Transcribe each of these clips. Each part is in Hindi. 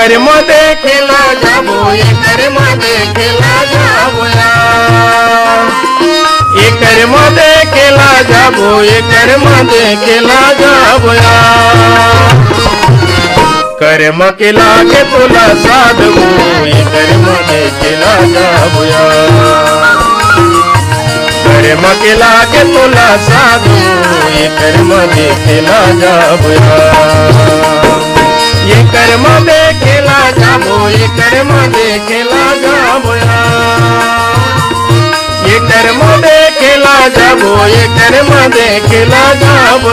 कर्म देखेला जाबो ये कर्म देखेला जाबो ये कर्म देखेला जाबो ये कर्म देखेला जाबो कर्म के लागे तुला साधवो ये कर्म देखेला जाबो कर्म के लागे तुला साधो ये कर्म देखेला जाबो ये कर्म देखेला जाबो ये कर्म देखेला जाबो ये कर्म देखेला जाबो ये कर्म देखेला जाबो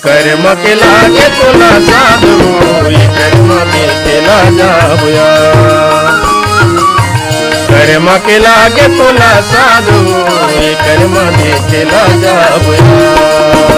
कर्म के लागे तुला साधो ये कर्म देखेला जाबो कर्म के लागे तुला साधो ये कर्म देखेला जाबो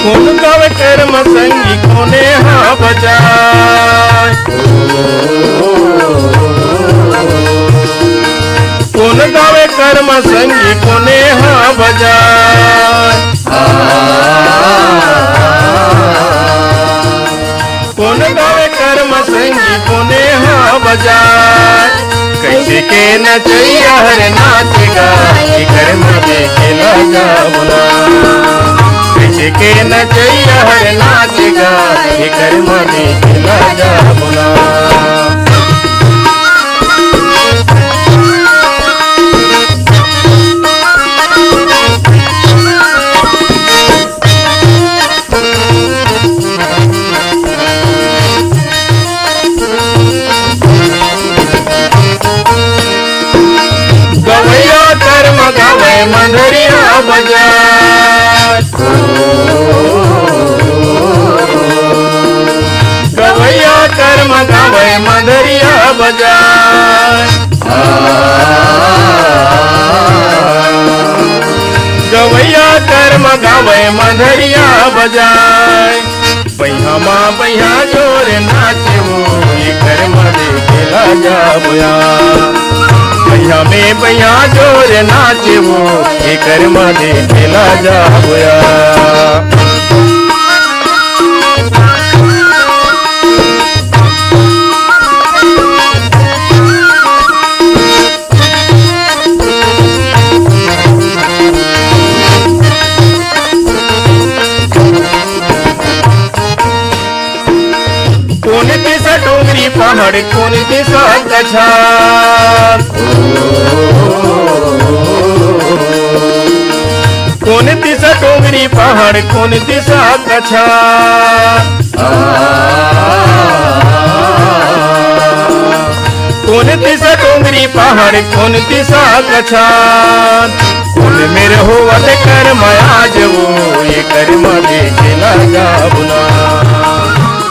कौन गावे कर्म संगी कोने हाँ बजाय कौन गावे कर्म संगी कोने हाँ बजाय कौन गावे कर्म संगी कोने हाँ बजाय कैसे के नचैया हर नाचेगा ये कर्म देखेला जाबो के नचैया हर नाचेगा ये कर्म देखेला जाबो गवैया कर्म गावे मंदरिया बजाय गवैया कर्म गावे मंदरिया बजाय गवैया कर्म गावे मंदरिया बजाय बैहा माँ बैहा जोर नाचे वो ये कर्म देखेला जाबो बैहा में बैहा जोर नाचे वो ये कर्म देखेला जाबो कौन दिशा डोंगरी पहाड़ कौन दिशा गछार कौन दिशा डोंगरी पहाड़ कौन दिशा गछार कौन दिशा डोंगरी पहाड़ कौन दिशा गछार कुल में रहो अते कर्म आज वो ये कर्म देखेला जाबो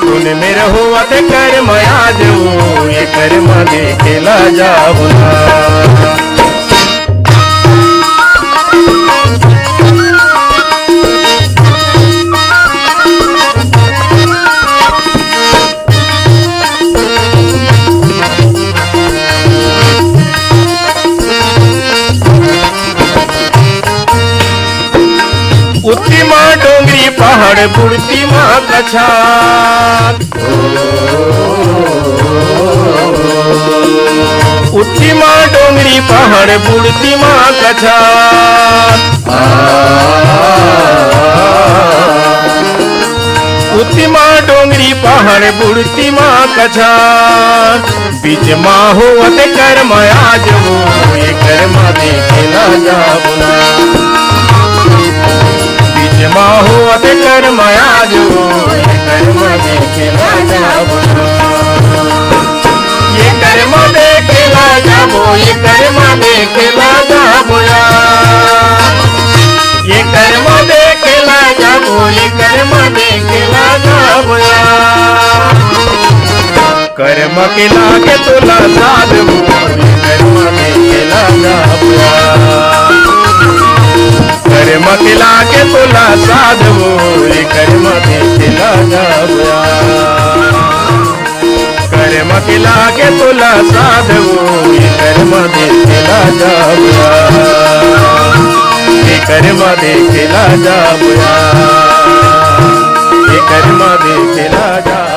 कुल में रहो अते कर्म आज वो ये कर्म देखेला जाबो उठी माँ डोंगरी पहाड़ बुढ़ती माँ गछार उठी माँ डोंगरी पहाड़ बुढ़ती माँ गछार उठी माँ डोंगरी पहाड़ बुढ़ती माँ गछार बीच माँ हो अते कर्म आज वो ये कर्म देखेला जाबो माँ हो अते कर्म आज वो ये कर्म देखेला जाबो ये कर्म देखेला जाबो ये कर्म देखेला जाबो ये कर्म देखेला जाबो ये कर्म देखेला जाबो कर्म के लागे तुला साधवो ये कर्म देखेला जाबो कर्म के लागे तुला साधवो भूक लागे तुला साधवू ये कर्म देखीला जाऊया ये कर्म देखीला जाऊया ये कर्म देखीला जाऊया